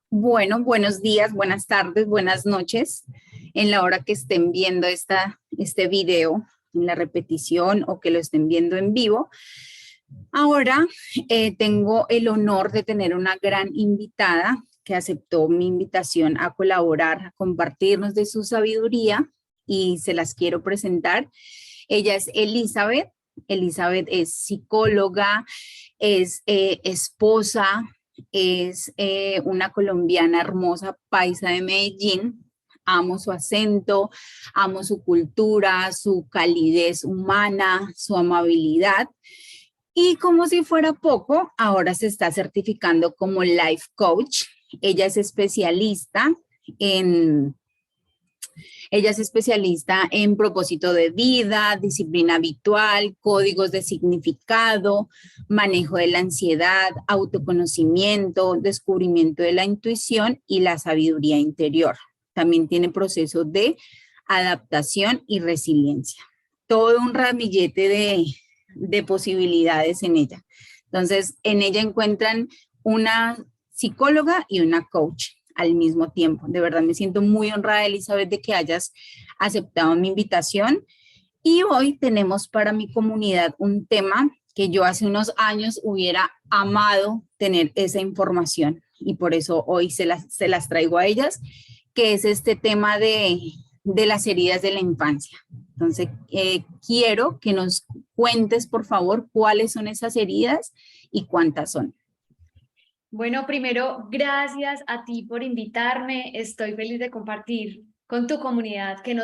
Bueno, buenos días, buenas tardes, buenas noches. En la hora que estén viendo este video, en la repetición o que lo estén viendo en vivo. Ahora tengo el honor de tener una gran invitada que aceptó mi invitación a colaborar, a compartirnos de su sabiduría y se las quiero presentar. Ella es Elizabeth. Elizabeth es psicóloga, es esposa, es una colombiana hermosa, paisa de Medellín. Amo su acento, amo su cultura, su calidez humana, su amabilidad. Y como si fuera poco, ahora se está certificando como life coach. Ella es especialista en ella es especialista en propósito de vida, disciplina habitual, códigos de significado, manejo de la ansiedad, autoconocimiento, descubrimiento de la intuición y la sabiduría interior. También tiene procesos de adaptación y resiliencia. Todo un ramillete de posibilidades en ella. Entonces, en ella encuentran una psicóloga y una coach al mismo tiempo. De verdad me siento muy honrada, Elizabeth, de que hayas aceptado mi invitación. Y hoy tenemos para mi comunidad un tema que yo hace unos años hubiera amado tener esa información y por eso hoy se las traigo a ellas, que es este tema de las heridas de la infancia. Entonces, quiero que nos cuentes, por favor, cuáles son esas heridas y cuántas son. Bueno, primero, gracias a ti por invitarme. Estoy feliz de compartir con tu comunidad que me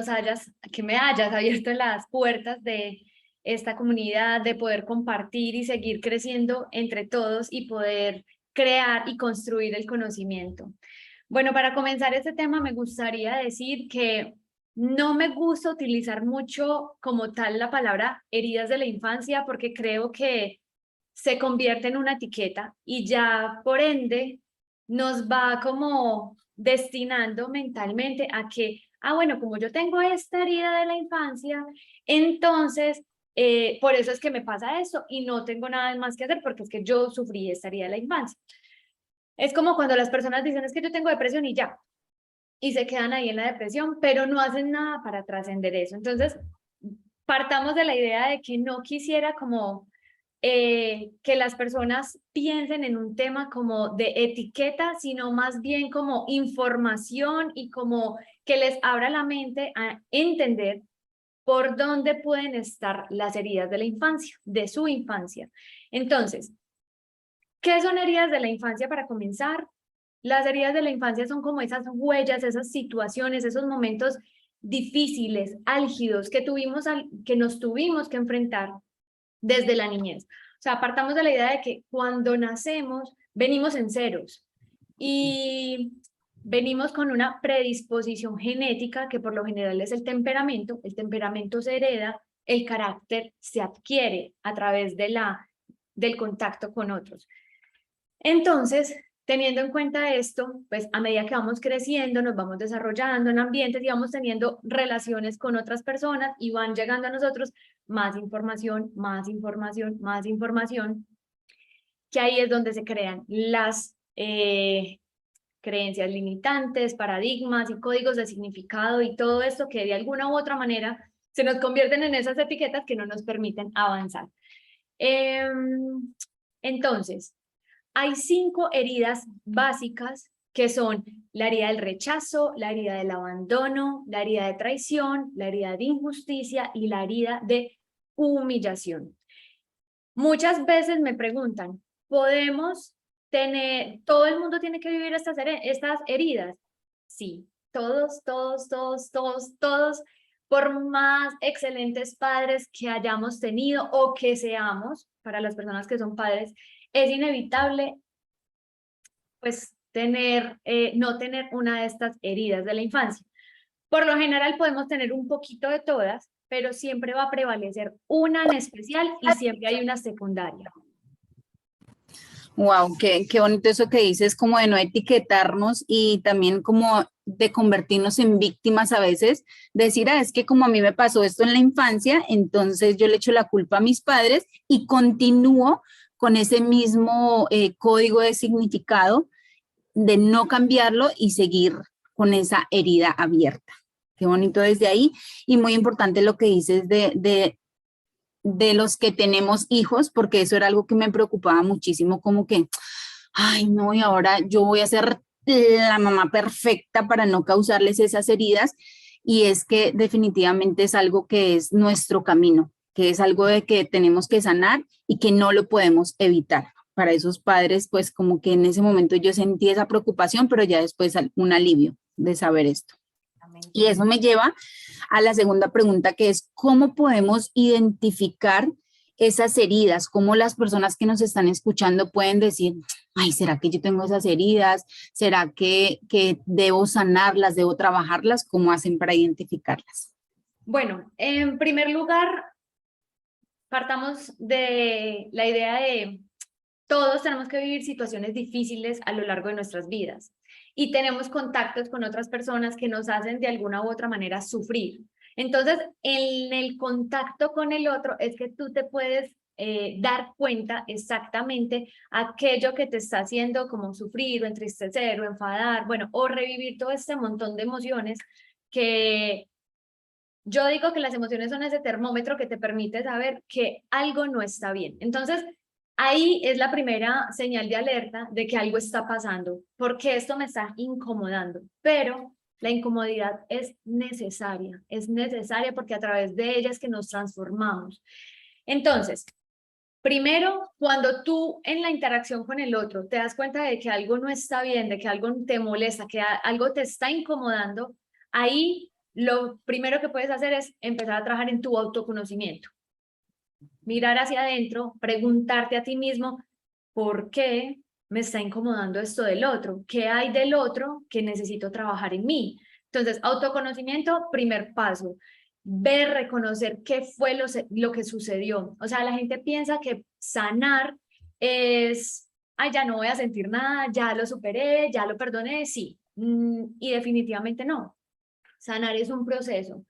hayas abierto las puertas de esta comunidad, de poder compartir y seguir creciendo entre todos y poder crear y construir el conocimiento. Bueno, para comenzar este tema me gustaría decir que no me gusta utilizar mucho como tal la palabra heridas de la infancia porque creo que se convierte en una etiqueta y ya por ende nos va como destinando mentalmente a que, bueno, como yo tengo esta herida de la infancia, entonces por eso es que me pasa esto y no tengo nada más que hacer porque es que yo sufrí esta herida de la infancia. Es como cuando las personas dicen es que yo tengo depresión y ya, y se quedan ahí en la depresión, pero no hacen nada para trascender eso. Entonces, partamos de la idea de que no quisiera como que las personas piensen en un tema como de etiqueta, sino más bien como información y como que les abra la mente a entender por dónde pueden estar las heridas de la infancia, de su infancia. Entonces, ¿qué son heridas de la infancia para comenzar? Las heridas de la infancia son como esas huellas, esas situaciones, esos momentos difíciles, álgidos que nos tuvimos que enfrentar desde la niñez. O sea, partamos de la idea de que cuando nacemos venimos en ceros y venimos con una predisposición genética que por lo general es el temperamento se hereda, el carácter se adquiere a través del contacto con otros. Entonces, teniendo en cuenta esto, pues a medida que vamos creciendo, nos vamos desarrollando en ambientes y vamos teniendo relaciones con otras personas y van llegando a nosotros más información, más información, más información, que ahí es donde se crean las creencias limitantes, paradigmas y códigos de significado y todo esto que de alguna u otra manera se nos convierten en esas etiquetas que no nos permiten avanzar. Entonces, hay 5 heridas básicas que son la herida del rechazo, la herida del abandono, la herida de traición, la herida de injusticia y la herida de humillación. Muchas veces me preguntan, todo el mundo tiene que vivir estas heridas? Sí, todos, por más excelentes padres que hayamos tenido o que seamos, para las personas que son padres, es inevitable pues no tener una de estas heridas de la infancia. Por lo general podemos tener un poquito de todas, pero siempre va a prevalecer una en especial y siempre hay una secundaria. Wow, qué bonito eso que dices, como de no etiquetarnos y también como de convertirnos en víctimas a veces, decir, es que como a mí me pasó esto en la infancia, entonces yo le echo la culpa a mis padres y continúo con ese mismo código de significado de no cambiarlo y seguir con esa herida abierta. Qué bonito desde ahí. Y muy importante lo que dices de los que tenemos hijos, porque eso era algo que me preocupaba muchísimo, como que, ay, no, y ahora yo voy a ser la mamá perfecta para no causarles esas heridas. Y es que definitivamente es algo que es nuestro camino, que es algo de que tenemos que sanar y que no lo podemos evitar. Para esos padres, pues como que en ese momento yo sentí esa preocupación, pero ya después un alivio de saber esto. Y eso me lleva a la segunda pregunta, que es ¿cómo podemos identificar esas heridas? ¿Cómo las personas que nos están escuchando pueden decir, ay, ¿será que yo tengo esas heridas? ¿Será que debo sanarlas, debo trabajarlas? ¿Cómo hacen para identificarlas? Bueno, en primer lugar, partamos de la idea de todos tenemos que vivir situaciones difíciles a lo largo de nuestras vidas y tenemos contactos con otras personas que nos hacen de alguna u otra manera sufrir. Entonces, en el contacto con el otro es que tú te puedes dar cuenta exactamente aquello que te está haciendo como sufrir o entristecer o enfadar, bueno, o revivir todo este montón de emociones que yo digo que las emociones son ese termómetro que te permite saber que algo no está bien. Entonces, ahí es la primera señal de alerta de que algo está pasando, porque esto me está incomodando, pero la incomodidad es necesaria porque a través de ella es que nos transformamos. Entonces, primero, cuando tú en la interacción con el otro te das cuenta de que algo no está bien, de que algo te molesta, que algo te está incomodando, ahí lo primero que puedes hacer es empezar a trabajar en tu autoconocimiento. Mirar hacia adentro, preguntarte a ti mismo, ¿por qué me está incomodando esto del otro? ¿Qué hay del otro que necesito trabajar en mí? Entonces, autoconocimiento, primer paso. Ver, reconocer qué fue lo que sucedió. O sea, la gente piensa que sanar es, ay, ya no voy a sentir nada, ya lo superé, ya lo perdoné, sí. Y definitivamente no. Sanar es un proceso.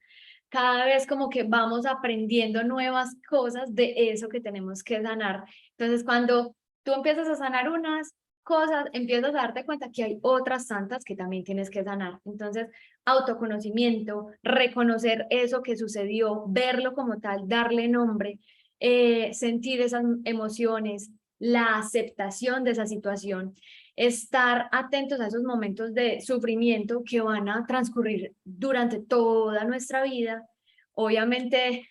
Cada vez como que vamos aprendiendo nuevas cosas de eso que tenemos que sanar. Entonces, cuando tú empiezas a sanar unas cosas, empiezas a darte cuenta que hay otras tantas que también tienes que sanar. Entonces, autoconocimiento, reconocer eso que sucedió, verlo como tal, darle nombre, sentir esas emociones, la aceptación de esa situación, estar atentos a esos momentos de sufrimiento que van a transcurrir durante toda nuestra vida. Obviamente,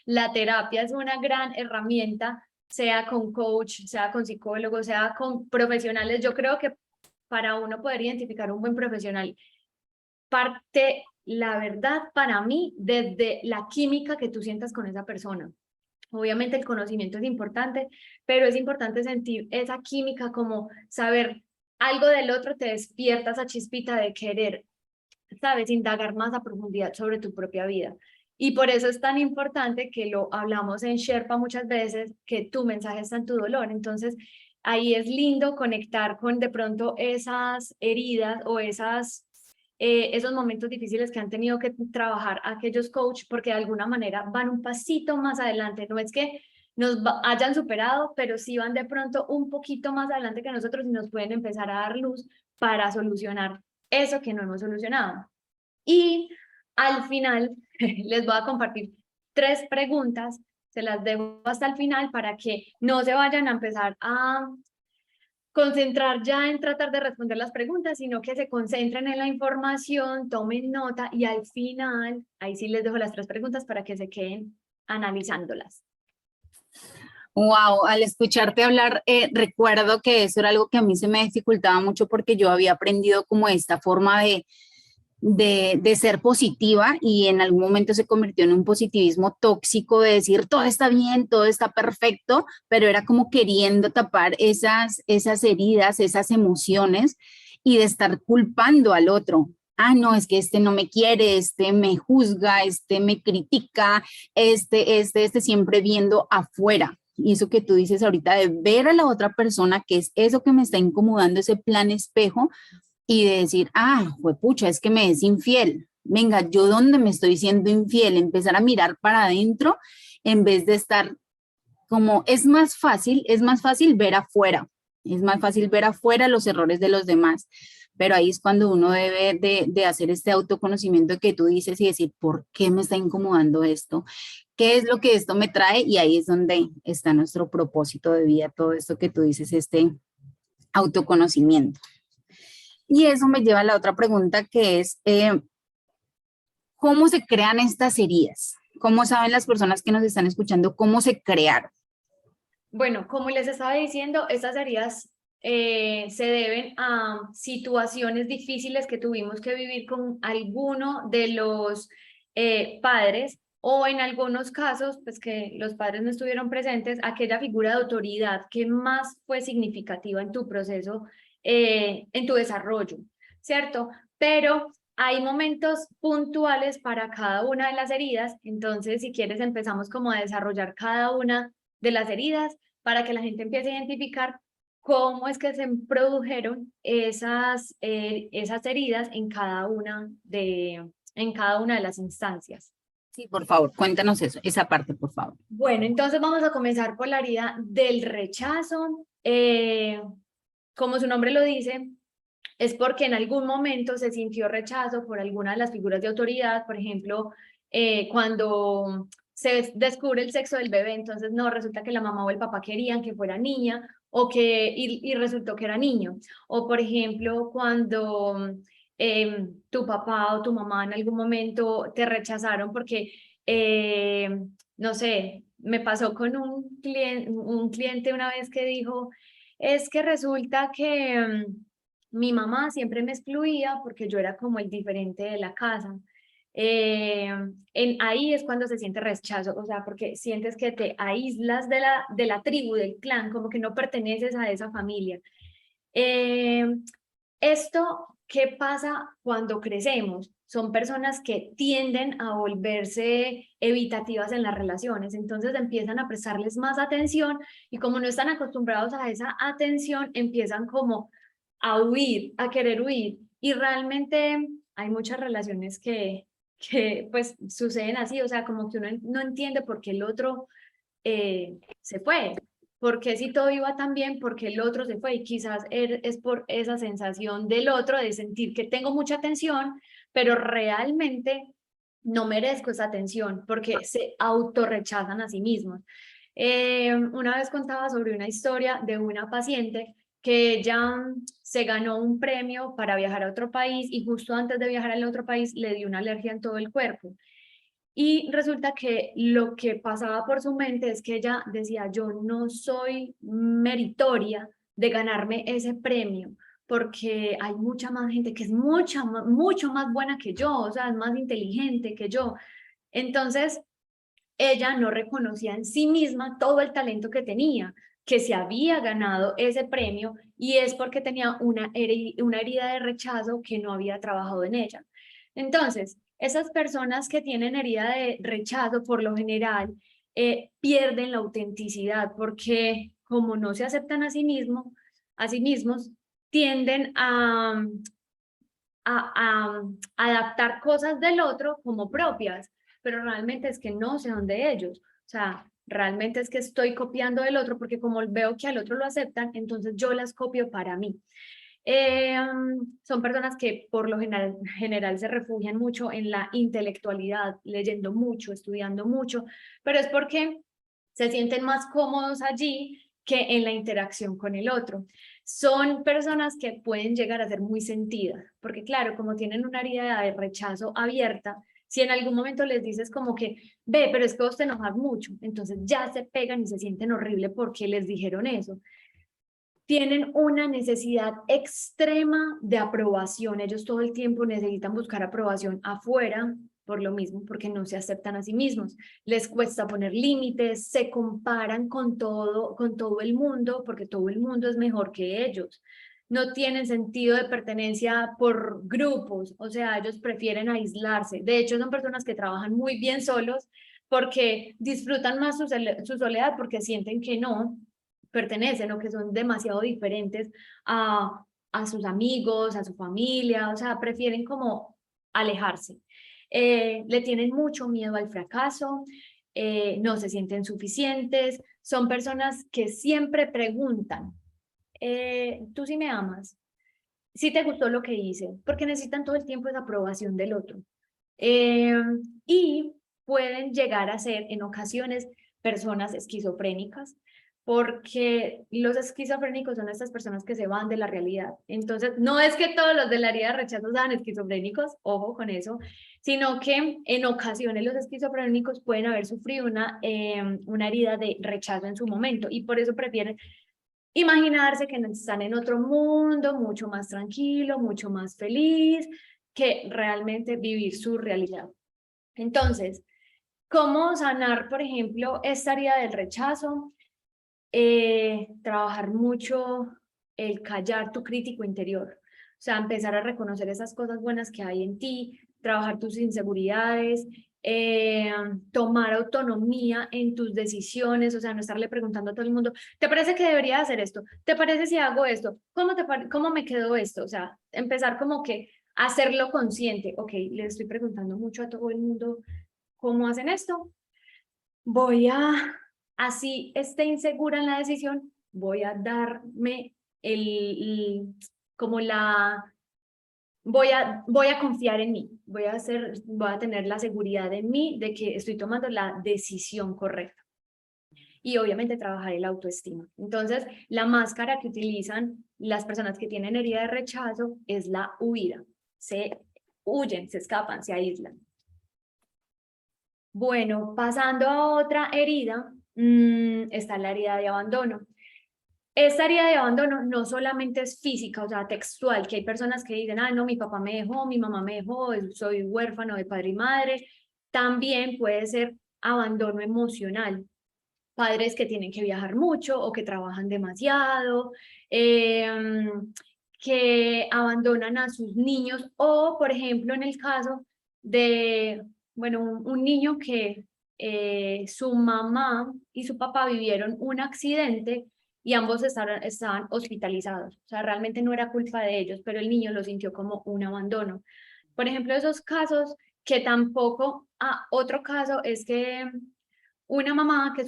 la terapia es una gran herramienta, sea con coach, sea con psicólogo, sea con profesionales. Yo creo que para uno poder identificar un buen profesional, parte, la verdad, para mí, desde la química que tú sientas con esa persona. Obviamente el conocimiento es importante, pero es importante sentir esa química, como saber algo del otro te despierta esa chispita de querer, ¿sabes? Indagar más a profundidad sobre tu propia vida. Y por eso es tan importante que lo hablamos en Sherpa muchas veces, que tu mensaje está en tu dolor. Entonces, ahí es lindo conectar con de pronto esas heridas o esos momentos difíciles que han tenido que trabajar aquellos coach, porque de alguna manera van un pasito más adelante. No es que nos hayan superado, pero sí van de pronto un poquito más adelante que nosotros y nos pueden empezar a dar luz para solucionar eso que no hemos solucionado. Y al final les voy a compartir 3 preguntas, se las dejo hasta el final para que no se vayan a empezar a concentrar ya en tratar de responder las preguntas, sino que se concentren en la información, tomen nota y al final, ahí sí les dejo las 3 preguntas para que se queden analizándolas. Wow, al escucharte hablar, recuerdo que eso era algo que a mí se me dificultaba mucho porque yo había aprendido como esta forma de ser positiva y en algún momento se convirtió en un positivismo tóxico de decir todo está bien, todo está perfecto, pero era como queriendo tapar esas heridas, esas emociones y de estar culpando al otro. Ah, no, es que este no me quiere, este me juzga, este me critica, este siempre viendo afuera. Y eso que tú dices ahorita de ver a la otra persona, que es eso que me está incomodando, ese plan espejo, y de decir, ah, pucha, es que me es infiel. Venga, yo dónde me estoy siendo infiel, empezar a mirar para adentro en vez de estar como, es más fácil ver afuera, Es más fácil ver afuera los errores de los demás, pero ahí es cuando uno debe de hacer este autoconocimiento que tú dices y decir, ¿por qué me está incomodando esto? ¿Qué es lo que esto me trae? Y ahí es donde está nuestro propósito de vida, todo esto que tú dices, este autoconocimiento. Y eso me lleva a la otra pregunta que es, ¿cómo se crean estas heridas? ¿Cómo saben las personas que nos están escuchando cómo se crearon? Bueno, como les estaba diciendo, estas heridas se deben a situaciones difíciles que tuvimos que vivir con alguno de los padres, o en algunos casos, pues que los padres no estuvieron presentes, aquella figura de autoridad que más fue significativa en tu proceso, en tu desarrollo, ¿cierto? Pero hay momentos puntuales para cada una de las heridas, entonces si quieres empezamos como a desarrollar cada una de las heridas para que la gente empiece a identificar cómo es que se produjeron esas heridas en cada una de las instancias. Sí, por favor, cuéntanos eso, esa parte, por favor. Bueno, entonces vamos a comenzar por la herida del rechazo. Como su nombre lo dice, es porque en algún momento se sintió rechazo por alguna de las figuras de autoridad, por ejemplo, cuando se descubre el sexo del bebé, entonces no, resulta que la mamá o el papá querían que fuera niña y resultó que era niño. O por ejemplo, cuando tu papá o tu mamá en algún momento te rechazaron porque, no sé, me pasó con un cliente una vez que dijo, es que resulta que mi mamá siempre me excluía porque yo era como el diferente de la casa. Ahí es cuando se siente rechazo, o sea, porque sientes que te aíslas de la tribu, del clan, como que no perteneces a esa familia. Eh, Esto, ¿qué pasa cuando crecemos? Son personas que tienden a volverse evitativas en las relaciones, entonces empiezan a prestarles más atención y como no están acostumbrados a esa atención, empiezan como a huir, a querer huir. Y realmente hay muchas relaciones que pues suceden así, o sea, como que uno no entiende por qué el otro se fue. Porque si todo iba tan bien, porque el otro se fue y quizás es por esa sensación del otro de sentir que tengo mucha atención, pero realmente no merezco esa atención porque se autorrechazan a sí mismos. Una vez contaba sobre una historia de una paciente que ella se ganó un premio para viajar a otro país y justo antes de viajar al otro país le dio una alergia en todo el cuerpo. Y resulta que lo que pasaba por su mente es que ella decía, yo no soy meritoria de ganarme ese premio, porque hay mucha más gente que es mucho más buena que yo, o sea, es más inteligente que yo. Entonces, ella no reconocía en sí misma todo el talento que tenía, que se había ganado ese premio y es porque tenía una herida de rechazo que no había trabajado en ella. Entonces, esas personas que tienen herida de rechazo, por lo general, pierden la autenticidad porque como no se aceptan a sí mismos, tienden a adaptar cosas del otro como propias, pero realmente es que no son de ellos. O sea, realmente es que estoy copiando del otro porque como veo que al otro lo aceptan, entonces yo las copio para mí. Son personas que por lo general se refugian mucho en la intelectualidad, leyendo mucho, estudiando mucho, pero es porque se sienten más cómodos allí que en la interacción con el otro. Son personas que pueden llegar a ser muy sentidas, porque claro, como tienen una herida de rechazo abierta, si en algún momento les dices como que, ve, pero es que vos te enojas mucho, entonces ya se pegan y se sienten horrible porque les dijeron eso. Tienen una necesidad extrema de aprobación. Ellos todo el tiempo necesitan buscar aprobación afuera por lo mismo, porque no se aceptan a sí mismos. Les cuesta poner límites, se comparan con todo el mundo, porque todo el mundo es mejor que ellos. No tienen sentido de pertenencia por grupos, o sea, ellos prefieren aislarse. De hecho, son personas que trabajan muy bien solos porque disfrutan más su soledad, porque sienten que no pertenecen o que son demasiado diferentes a sus amigos, a su familia, o sea, prefieren como alejarse. Le tienen mucho miedo al fracaso, no se sienten suficientes, son personas que siempre preguntan, tú sí me amas, sí te gustó lo que hice, porque necesitan todo el tiempo esa aprobación del otro. Y pueden llegar a ser en ocasiones personas esquizofrénicas, porque los esquizofrénicos son estas personas que se van de la realidad. Entonces, no es que todos los de la herida de rechazo sean esquizofrénicos, ojo con eso, sino que en ocasiones los esquizofrénicos pueden haber sufrido una herida de rechazo en su momento y por eso prefieren imaginarse que están en otro mundo, mucho más tranquilo, mucho más feliz, que realmente vivir su realidad. Entonces, ¿cómo sanar, por ejemplo, esta herida del rechazo? Trabajar mucho el callar tu crítico interior. O sea, empezar a reconocer esas cosas buenas que hay en ti, trabajar tus inseguridades, tomar autonomía en tus decisiones, o sea, no estarle preguntando a todo el mundo, ¿te parece que debería hacer esto? ¿Te parece si hago esto? ¿Cómo me quedó esto? O sea, empezar como que a hacerlo consciente. Ok, le estoy preguntando mucho a todo el mundo cómo hacen esto. Voy a, así esté insegura en la decisión, voy a darme como la voy a confiar en mí, voy a tener la seguridad en mí de que estoy tomando la decisión correcta. Y obviamente trabajar el autoestima. Entonces, la máscara que utilizan las personas que tienen herida de rechazo es la huida. Se huyen, se escapan, se aíslan. Bueno, pasando a otra herida, está la herida de abandono. Esta herida de abandono no solamente es física, o sea, textual, que hay personas que dicen, ah, no, mi papá me dejó, mi mamá me dejó, soy huérfano de padre y madre. También puede ser abandono emocional. Padres que tienen que viajar mucho o que trabajan demasiado, que abandonan a sus niños o, por ejemplo, en el caso de, bueno, un niño que su mamá y su papá vivieron un accidente y ambos estaban hospitalizados. O sea, realmente no era culpa de ellos, pero el niño lo sintió como un abandono. Por ejemplo, esos casos que tampoco, otro caso es que una mamá que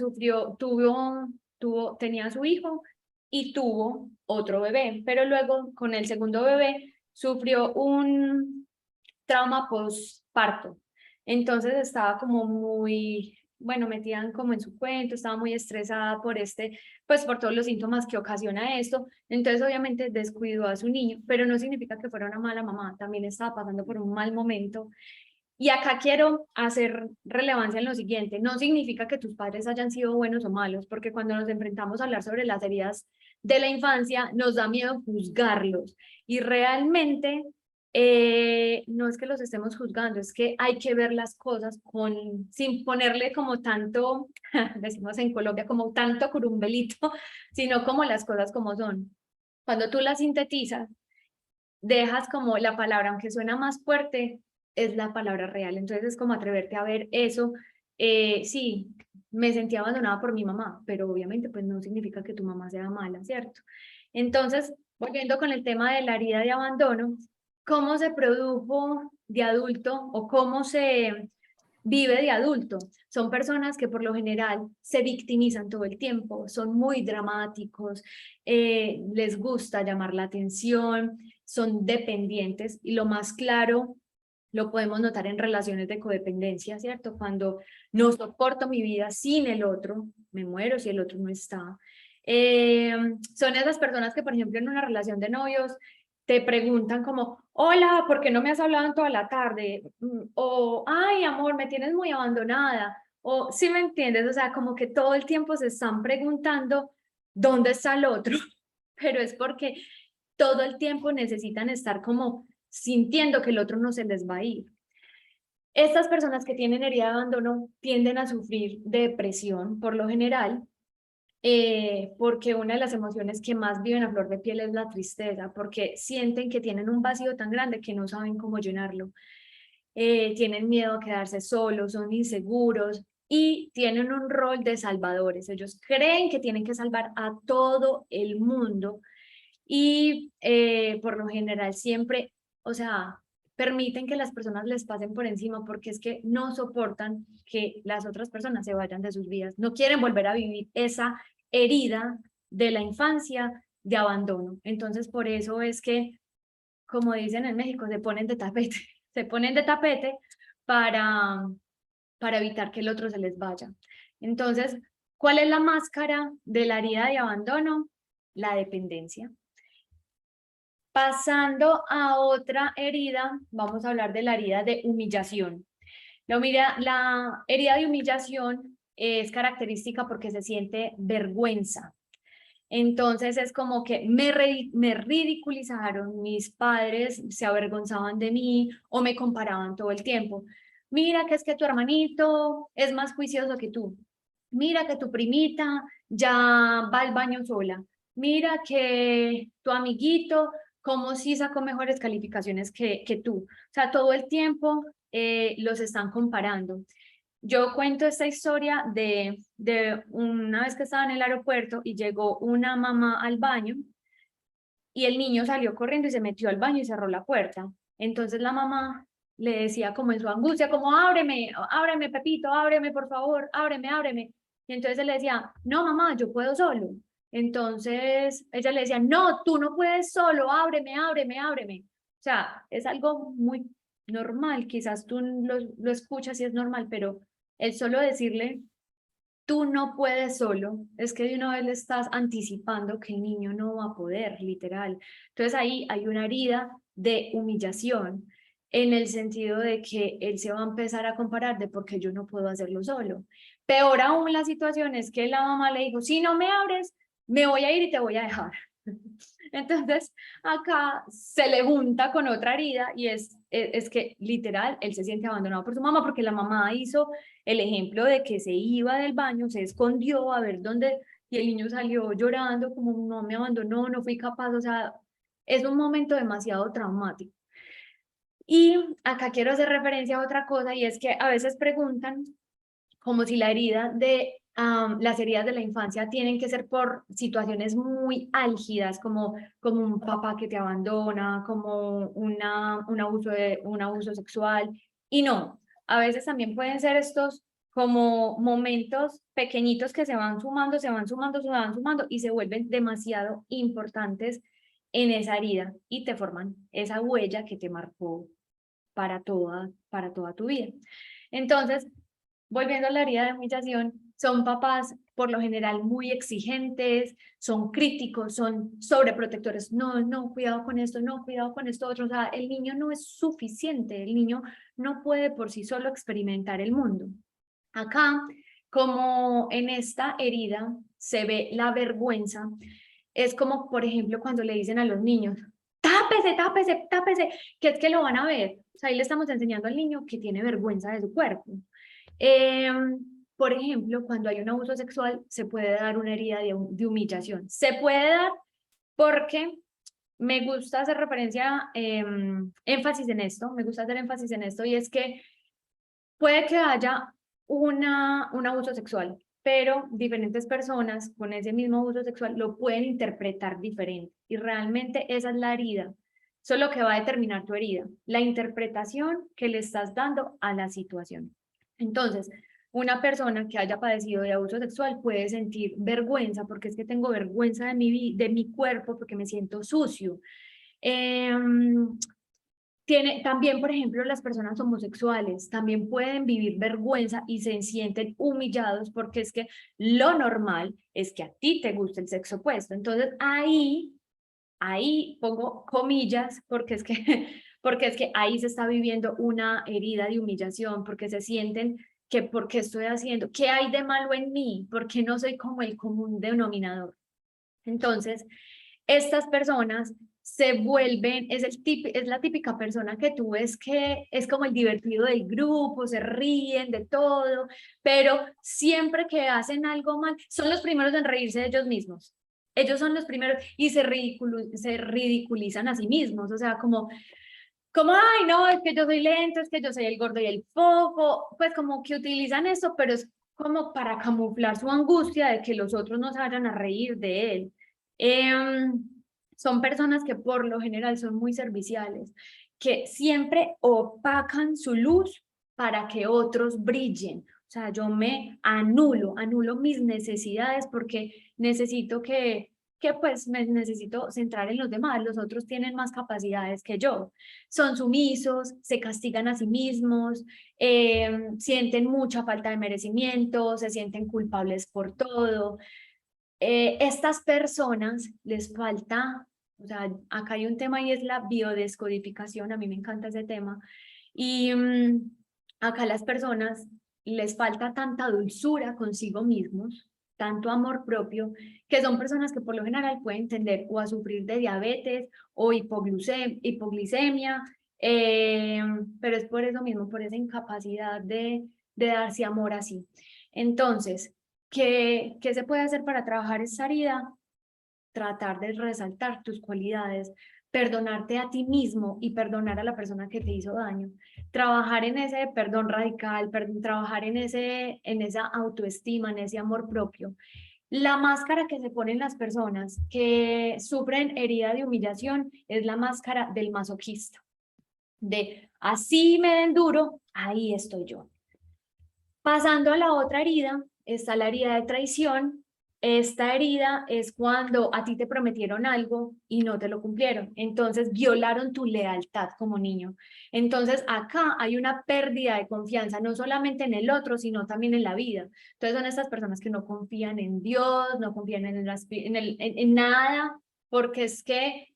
tenía a su hijo y tuvo otro bebé, pero luego con el segundo bebé sufrió un trauma postparto. Entonces estaba como muy, bueno, metían como en su cuento, estaba muy estresada pues por todos los síntomas que ocasiona esto. Entonces obviamente descuidó a su niño, pero no significa que fuera una mala mamá, también estaba pasando por un mal momento. Y acá quiero hacer relevancia en lo siguiente, no significa que tus padres hayan sido buenos o malos, porque cuando nos enfrentamos a hablar sobre las heridas de la infancia, nos da miedo juzgarlos. Y realmente no es que los estemos juzgando, es que hay que ver las cosas sin ponerle como tanto, decimos en Colombia, como tanto curumbelito, sino como las cosas como son. Cuando tú las sintetizas, dejas como la palabra, aunque suena más fuerte, es la palabra real. Entonces es como atreverte a ver eso. Sí, me sentí abandonada por mi mamá, pero obviamente pues no significa que tu mamá sea mala, ¿cierto? Entonces, volviendo con el tema de la herida de abandono, ¿cómo se produjo de adulto o cómo se vive de adulto? Son personas que por lo general se victimizan todo el tiempo, son muy dramáticos, les gusta llamar la atención, son dependientes y lo más claro lo podemos notar en relaciones de codependencia, ¿cierto? Cuando no soporto mi vida sin el otro, me muero si el otro no está. Son esas personas que, por ejemplo, en una relación de novios te preguntan como, hola, ¿por qué no me has hablado en toda la tarde? O, ay, amor, me tienes muy abandonada. O, ¿sí me entiendes? O sea, como que todo el tiempo se están preguntando dónde está el otro, pero es porque todo el tiempo necesitan estar como sintiendo que el otro no se les va a ir. Estas personas que tienen herida de abandono tienden a sufrir de depresión por lo general, porque una de las emociones que más viven a flor de piel es la tristeza, porque sienten que tienen un vacío tan grande que no saben cómo llenarlo. Tienen miedo a quedarse solos, son inseguros y tienen un rol de salvadores. Ellos creen que tienen que salvar a todo el mundo y por lo general siempre, o sea, permiten que las personas les pasen por encima porque es que no soportan que las otras personas se vayan de sus vidas. No quieren volver a vivir esa herida de la infancia de abandono. Entonces, por eso es que, como dicen en México, se ponen de tapete, se ponen de tapete para evitar que el otro se les vaya. Entonces, ¿cuál es la máscara de la herida de abandono? La dependencia. Pasando a otra herida, vamos a hablar de la herida de humillación. La herida de humillación es característica porque se siente vergüenza. Entonces es como que me ridiculizaron, mis padres se avergonzaban de mí o me comparaban todo el tiempo. Mira que es que tu hermanito es más juicioso que tú. Mira que tu primita ya va al baño sola. Mira que tu amiguito, como si sacó mejores calificaciones que tú. O sea, todo el tiempo los están comparando. Yo cuento esta historia de una vez que estaba en el aeropuerto y llegó una mamá al baño y el niño salió corriendo y se metió al baño y cerró la puerta. Entonces la mamá le decía como en su angustia, como ábreme, ábreme Pepito, ábreme por favor, ábreme, ábreme. Y entonces él le decía, no mamá, yo puedo solo. Entonces ella le decía, no, tú no puedes solo, ábreme, ábreme, ábreme. O sea, es algo muy normal, quizás tú lo escuchas y es normal, pero el solo decirle, tú no puedes solo, es que de una vez le estás anticipando que el niño no va a poder, literal. Entonces ahí hay una herida de humillación en el sentido de que él se va a empezar a comparar de por qué yo no puedo hacerlo solo. Peor aún la situación es que la mamá le dijo, si no me abres, me voy a ir y te voy a dejar. Entonces, acá se le junta con otra herida y es que literal él se siente abandonado por su mamá porque la mamá hizo el ejemplo de que se iba del baño, se escondió a ver dónde y el niño salió llorando como no me abandonó, no fui capaz, o sea, es un momento demasiado traumático. Y acá quiero hacer referencia a otra cosa y es que a veces preguntan como si la herida de las heridas de la infancia tienen que ser por situaciones muy álgidas, como un papá que te abandona, como un abuso sexual. Y no, a veces también pueden ser estos como momentos pequeñitos que se van sumando, se van sumando, se van sumando y se vuelven demasiado importantes en esa herida y te forman esa huella que te marcó para toda tu vida. Entonces, volviendo a la herida de humillación, son papás por lo general muy exigentes, son críticos, son sobreprotectores. No, no, cuidado con esto, no, cuidado con esto otro. O sea, el niño no es suficiente, el niño no puede por sí solo experimentar el mundo. Acá, como en esta herida se ve la vergüenza, es como, por ejemplo, cuando le dicen a los niños, tápese, tápese, tápese, que es que lo van a ver. O sea, ahí le estamos enseñando al niño que tiene vergüenza de su cuerpo. Por ejemplo, cuando hay un abuso sexual, se puede dar una herida de humillación. Se puede dar porque me gusta hacer referencia, énfasis en esto, me gusta hacer énfasis en esto, y es que puede que haya un abuso sexual, pero diferentes personas con ese mismo abuso sexual lo pueden interpretar diferente. Y realmente esa es la herida. Eso es lo que va a determinar tu herida, la interpretación que le estás dando a la situación. Entonces, una persona que haya padecido de abuso sexual puede sentir vergüenza, porque es que tengo vergüenza de mi cuerpo, porque me siento sucio. También, por ejemplo, las personas homosexuales también pueden vivir vergüenza y se sienten humillados porque es que lo normal es que a ti te guste el sexo opuesto. Entonces, ahí pongo comillas porque es que, porque es que ahí se está viviendo una herida de humillación, porque se sienten que ¿por qué estoy haciendo? ¿Qué hay de malo en mí? ¿Por qué no soy como el común denominador? Entonces, estas personas se vuelven, es la típica persona que tú ves que es como el divertido del grupo, se ríen de todo, pero siempre que hacen algo mal, son los primeros en reírse de ellos mismos. Ellos son los primeros y se ridiculizan a sí mismos, o sea, ay, no, es que yo soy lento, es que yo soy el gordo y el fofo, pues como que utilizan eso, pero es como para camuflar su angustia de que los otros no se vayan a reír de él. Son personas que por lo general son muy serviciales, que siempre opacan su luz para que otros brillen. O sea, yo me anulo mis necesidades porque necesito que que pues me necesito centrar en los demás, los otros tienen más capacidades que yo, son sumisos, se castigan a sí mismos, sienten mucha falta de merecimiento, se sienten culpables por todo. Estas personas les falta, o sea, acá hay un tema y es la biodescodificación, a mí me encanta ese tema, y acá las personas les falta tanta dulzura consigo mismos, tanto amor propio, que son personas que por lo general pueden tender o a sufrir de diabetes o hipoglicemia, pero es por eso mismo, por esa incapacidad de darse amor así. Entonces, ¿qué se puede hacer para trabajar esa herida? Tratar de resaltar tus cualidades, perdonarte a ti mismo y perdonar a la persona que te hizo daño. Trabajar en ese perdón radical, trabajar en esa autoestima, en ese amor propio. La máscara que se ponen las personas que sufren herida de humillación es la máscara del masoquista. De así me den duro, ahí estoy yo. Pasando a la otra herida, está la herida de traición. Esta herida es cuando a ti te prometieron algo y no te lo cumplieron. Entonces violaron tu lealtad como niño. Entonces acá hay una pérdida de confianza, no solamente en el otro, sino también en la vida. Entonces son estas personas que no confían en Dios, no confían en nada, porque es que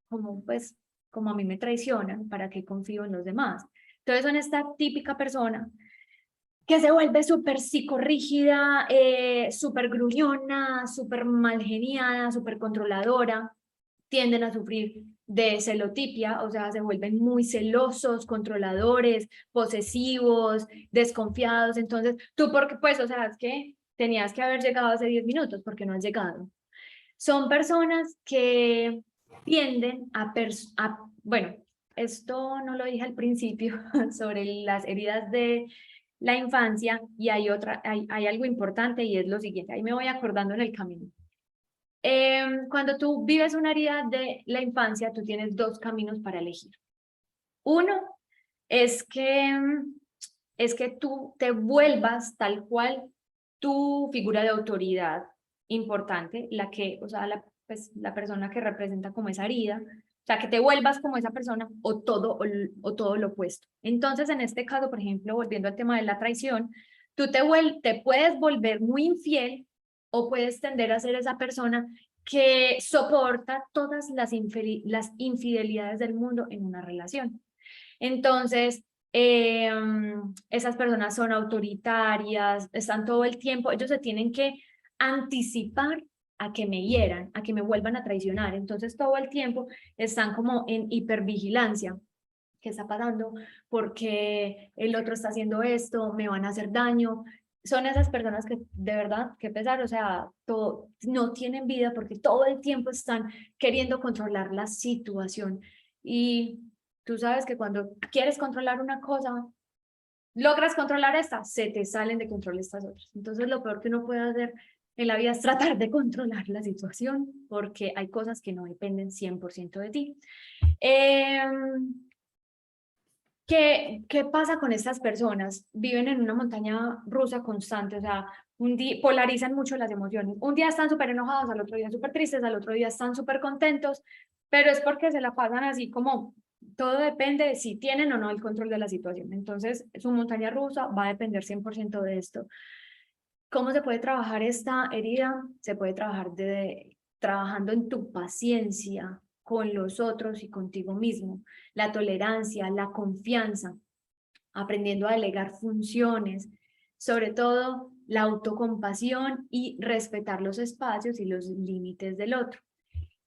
como a mí me traicionan, ¿para qué confío en los demás? Entonces son esta típica persona que se vuelve súper psicorrígida, súper gruñona, súper malgeniada, súper controladora, tienden a sufrir de celotipia, o sea, se vuelven muy celosos, controladores, posesivos, desconfiados. Entonces, tú, porque pues, o sea, es que tenías que haber llegado hace 10 minutos, porque no has llegado. Son personas que tienden bueno, esto no lo dije al principio sobre las heridas de la infancia, y hay algo importante y es lo siguiente, ahí me voy acordando en el camino. Cuando tú vives una herida de la infancia, tú tienes dos caminos para elegir. Uno es que tú te vuelvas tal cual tu figura de autoridad importante, pues, la persona que representa como esa herida, o sea, que te vuelvas como esa persona o todo lo opuesto. Entonces, en este caso, por ejemplo, volviendo al tema de la traición, tú te puedes volver muy infiel o puedes tender a ser esa persona que soporta todas las infidelidades del mundo en una relación. Entonces, esas personas son autoritarias, están todo el tiempo, ellos se tienen que anticipar a que me hieran, a que me vuelvan a traicionar. Entonces, todo el tiempo están como en hipervigilancia. ¿Qué está pasando? Porque el otro está haciendo esto, me van a hacer daño. Son esas personas que de verdad, qué pesar, o sea, no tienen vida porque todo el tiempo están queriendo controlar la situación. Y tú sabes que cuando quieres controlar una cosa, logras controlar esta, se te salen de control estas otras. Entonces lo peor que uno puede hacer en la vida es tratar de controlar la situación, porque hay cosas que no dependen 100% de ti. ¿Qué pasa con estas personas? Viven en una montaña rusa constante, o sea, polarizan mucho las emociones. Un día están súper enojados, al otro día súper tristes, al otro día están súper contentos, pero es porque se la pasan así como todo depende de si tienen o no el control de la situación. Entonces, su montaña rusa va a depender 100% de esto. ¿Cómo se puede trabajar esta herida? Se puede trabajar trabajando en tu paciencia con los otros y contigo mismo, la tolerancia, la confianza, aprendiendo a delegar funciones, sobre todo la autocompasión y respetar los espacios y los límites del otro.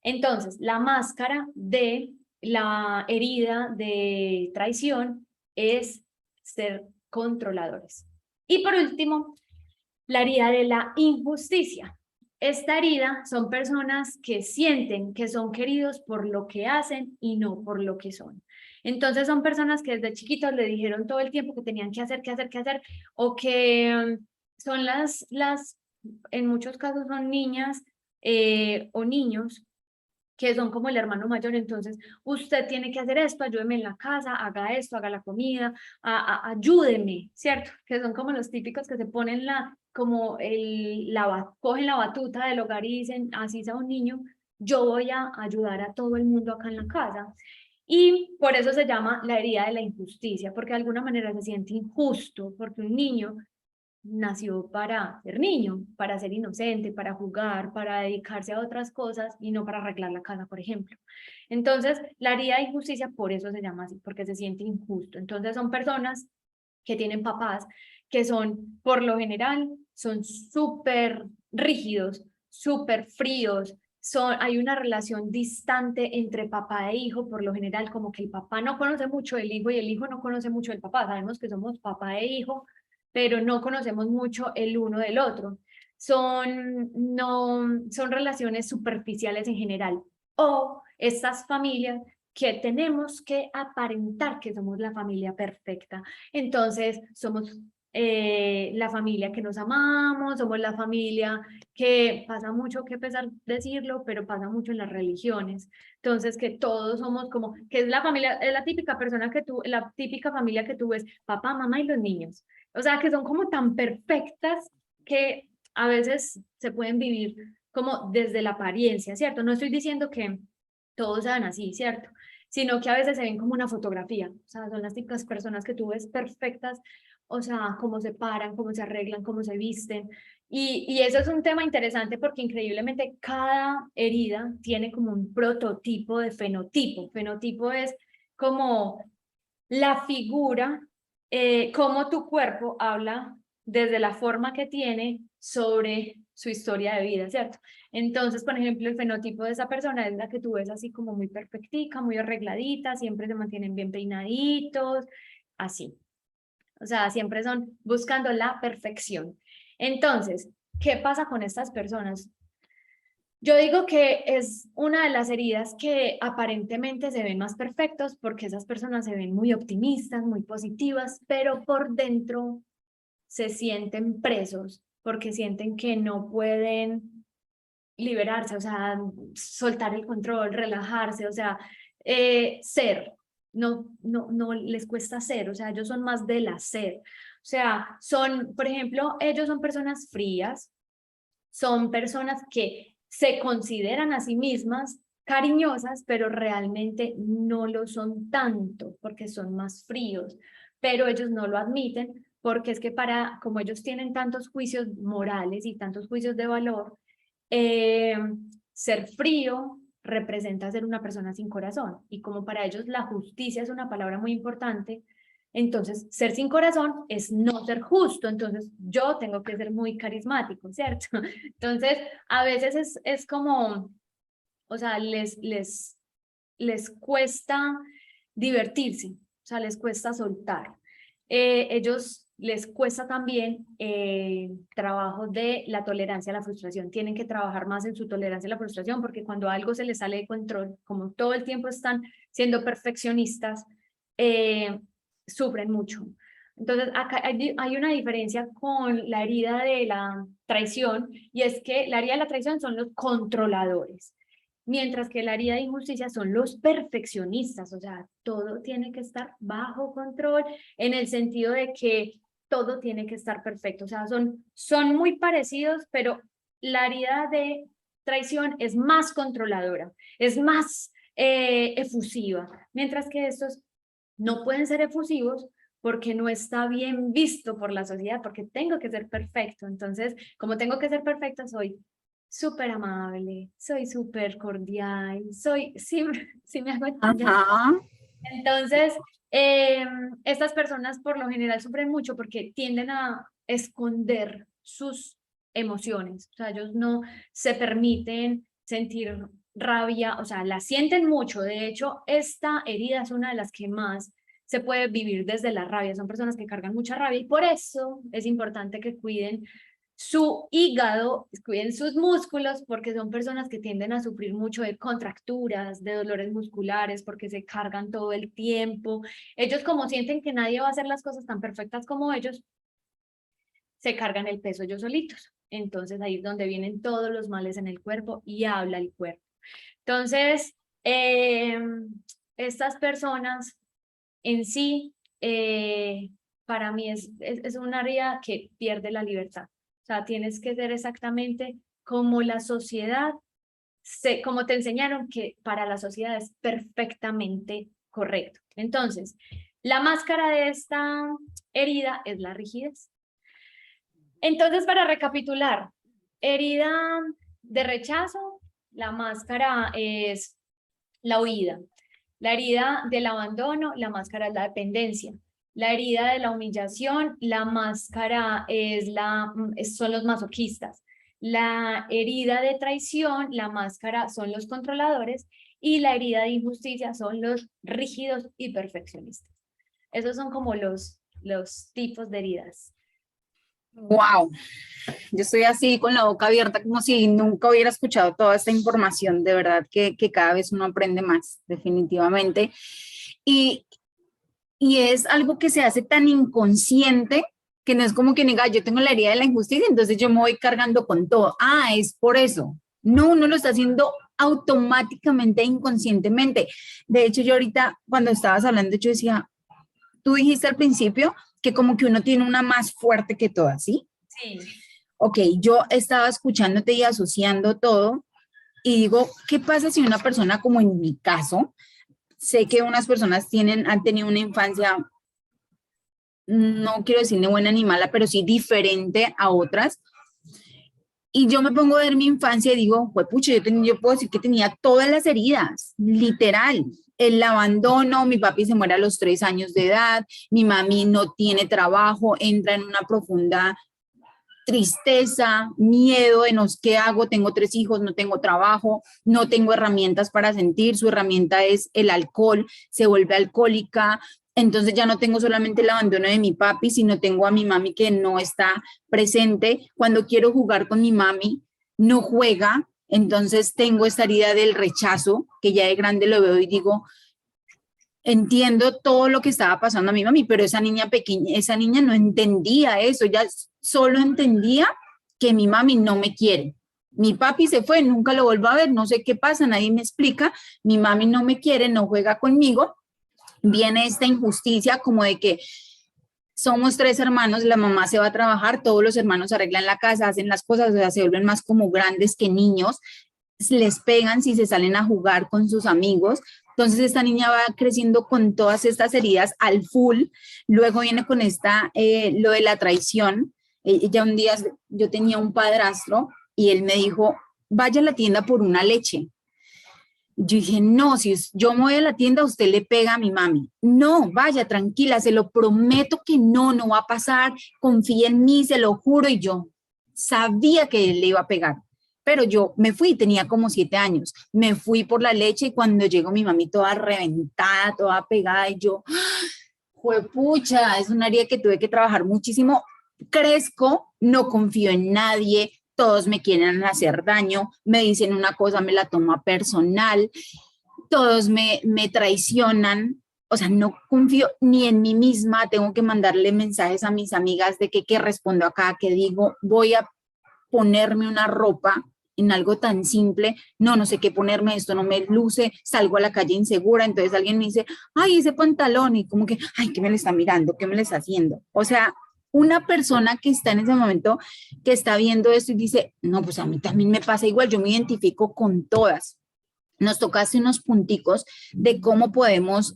Entonces, la máscara de la herida de traición es ser controladores. Y por último, la herida de la injusticia. Esta herida son personas que sienten que son queridos por lo que hacen y no por lo que son. Entonces son personas que desde chiquitos le dijeron todo el tiempo que tenían que hacer, o que son en muchos casos son niñas o niños que son como el hermano mayor. Entonces usted tiene que hacer esto, ayúdeme en la casa, haga esto, haga la comida, ayúdeme, ¿cierto? Que son como los típicos que se ponen como cogen la batuta del hogar y dicen, así sea un niño, yo voy a ayudar a todo el mundo acá en la casa. Y por eso se llama la herida de la injusticia, porque de alguna manera se siente injusto, porque un niño nació para ser niño, para ser inocente, para jugar, para dedicarse a otras cosas y no para arreglar la casa, por ejemplo. Entonces, la herida de injusticia por eso se llama así, porque se siente injusto. Entonces, son personas que tienen papás que son, por lo general, son súper rígidos, súper fríos, hay una relación distante entre papá e hijo, por lo general, como que el papá no conoce mucho del hijo y el hijo no conoce mucho del papá. Sabemos que somos papá e hijo, pero no conocemos mucho el uno del otro. Son relaciones superficiales en general. O estas familias que tenemos que aparentar que somos la familia perfecta. Entonces, somos la familia que nos amamos, somos la familia que pasa mucho, que pesar decirlo, pero pasa mucho en las religiones. Entonces, que todos somos como, que es la familia, es la típica persona que tú, la típica familia que tú ves, papá, mamá y los niños. O sea, que son como tan perfectas que a veces se pueden vivir como desde la apariencia, ¿cierto? No estoy diciendo que todos sean así, ¿cierto? Sino que a veces se ven como una fotografía, o sea, son las típicas personas que tú ves perfectas, o sea, cómo se paran, cómo se arreglan, cómo se visten. Y eso es un tema interesante porque increíblemente cada herida tiene como un prototipo de fenotipo. Fenotipo es como la figura, cómo tu cuerpo habla desde la forma que tiene sobre su historia de vida, ¿cierto? Entonces, por ejemplo, el fenotipo de esa persona es la que tú ves así como muy perfectica, muy arregladita, siempre se mantienen bien peinaditos, así. O sea, siempre son buscando la perfección. Entonces, ¿qué pasa con estas personas? Yo digo que es una de las heridas que aparentemente se ven más perfectos porque esas personas se ven muy optimistas, muy positivas, pero por dentro se sienten presos porque sienten que no pueden liberarse, o sea, soltar el control, relajarse, o sea, ser. No les cuesta ser, o sea, ellos son más del hacer. O sea, son, por ejemplo, ellos son personas frías, son personas que se consideran a sí mismas cariñosas, pero realmente no lo son tanto porque son más fríos, pero ellos no lo admiten porque es que como ellos tienen tantos juicios morales y tantos juicios de valor, eh, ser frío representa ser una persona sin corazón y como para ellos la justicia es una palabra muy importante, entonces, ser sin corazón es no ser justo, entonces yo tengo que ser muy carismático, ¿cierto? Entonces, a veces es como, o sea, les cuesta divertirse, o sea, les cuesta soltar. Ellos les cuesta también trabajo de la tolerancia a la frustración. Tienen que trabajar más en su tolerancia a la frustración porque cuando algo se les sale de control, como todo el tiempo están siendo perfeccionistas, sufren mucho. Entonces, acá hay una diferencia con la herida de la traición y es que la herida de la traición son los controladores mientras que la herida de injusticia son los perfeccionistas, o sea, todo tiene que estar bajo control en el sentido de que todo tiene que estar perfecto, o sea, son muy parecidos, pero la herida de traición es más controladora, es más efusiva, mientras que estos no pueden ser efusivos porque no está bien visto por la sociedad, porque tengo que ser perfecto. Entonces, como tengo que ser perfecta, soy súper amable, soy súper cordial, sí me hago entender. Ajá. Entonces, estas personas por lo general sufren mucho porque tienden a esconder sus emociones, o sea, ellos no se permiten sentir rabia, o sea, la sienten mucho. De hecho, esta herida es una de las que más se puede vivir desde la rabia. Son personas que cargan mucha rabia y por eso es importante que cuiden su hígado, cuiden sus músculos, porque son personas que tienden a sufrir mucho de contracturas, de dolores musculares, porque se cargan todo el tiempo. Ellos como sienten que nadie va a hacer las cosas tan perfectas como ellos, se cargan el peso ellos solitos. Entonces ahí es donde vienen todos los males en el cuerpo y habla el cuerpo. Entonces, estas personas en sí, para mí es un área que pierde la libertad. sea, tienes que ser exactamente como la sociedad, como te enseñaron que para la sociedad es perfectamente correcto. Entonces, la máscara de esta herida es la rigidez. Entonces, para recapitular, herida de rechazo, la máscara es la huida. La herida del abandono, la máscara es la dependencia. La herida de la humillación, la máscara son los masoquistas. La herida de traición, la máscara son los controladores. Y la herida de injusticia son los rígidos y perfeccionistas. Esos son como los tipos de heridas. Wow, yo estoy así con la boca abierta como si nunca hubiera escuchado toda esta información. De verdad que cada vez uno aprende más, definitivamente. Y, y es algo que se hace tan inconsciente que no es como que diga, yo tengo la herida de la injusticia, entonces yo me voy cargando con todo. Ah, es por eso. No, uno lo está haciendo automáticamente e inconscientemente. De hecho, yo ahorita cuando estabas hablando, yo decía, tú dijiste al principio que como que uno tiene una más fuerte que todas, ¿sí? Sí. Ok, yo estaba escuchándote y asociando todo y digo, ¿qué pasa si una persona como en mi caso, sé que unas personas han tenido una infancia, no quiero decir de buena ni mala, pero sí diferente a otras? Y yo me pongo a ver mi infancia y digo, pucha, yo puedo decir que tenía todas las heridas, literal. El abandono, mi papi se muere a los 3 años de edad, mi mami no tiene trabajo, entra en una profunda tristeza, miedo de no qué hago, tengo 3 hijos, no tengo trabajo, no tengo herramientas para sentir, su herramienta es el alcohol, se vuelve alcohólica, entonces ya no tengo solamente el abandono de mi papi, sino tengo a mi mami que no está presente. Cuando quiero jugar con mi mami, no juega, entonces tengo esta herida del rechazo, que ya de grande lo veo y digo, entiendo todo lo que estaba pasando a mi mami, pero esa niña pequeña, esa niña no entendía eso, ya solo entendía que mi mami no me quiere. Mi papi se fue, nunca lo vuelvo a ver, no sé qué pasa, nadie me explica, mi mami no me quiere, no juega conmigo. Viene esta injusticia como de que somos 3 hermanos, la mamá se va a trabajar, todos los hermanos arreglan la casa, hacen las cosas, o sea, se vuelven más como grandes que niños, les pegan si se salen a jugar con sus amigos. Entonces esta niña va creciendo con todas estas heridas al full. Luego viene con lo de la traición. Ya un día yo tenía un padrastro y él me dijo, vaya a la tienda por una leche. Yo dije, no, si yo me voy a la tienda, usted le pega a mi mami. No, vaya, tranquila, se lo prometo que no, no va a pasar. Confía en mí, se lo juro. Y yo sabía que él le iba a pegar. Pero yo me fui, tenía como 7 años. Me fui por la leche y cuando llegó mi mami toda reventada, toda pegada, y yo, juepucha, es una área que tuve que trabajar muchísimo. Crezco, no confío en nadie, todos me quieren hacer daño, me dicen una cosa, me la tomo a personal, todos me traicionan, o sea, no confío ni en mí misma, tengo que mandarle mensajes a mis amigas de que respondo acá, que digo, voy a ponerme una ropa en algo tan simple, no, no sé qué ponerme, esto no me luce, salgo a la calle insegura, entonces alguien me dice, ay, ese pantalón, y como que, ay, ¿qué me le está mirando? ¿Qué me le está haciendo? O sea, una persona que está en ese momento, que está viendo esto y dice, no, pues a mí también me pasa igual, yo me identifico con todas. Nos tocaste unos punticos de cómo podemos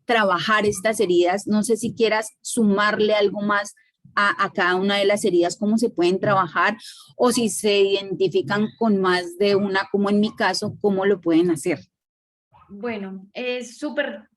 trabajar estas heridas. No sé si quieras sumarle algo más a cada una de las heridas, cómo se pueden trabajar o si se identifican con más de una, como en mi caso, cómo lo pueden hacer. Bueno, es súper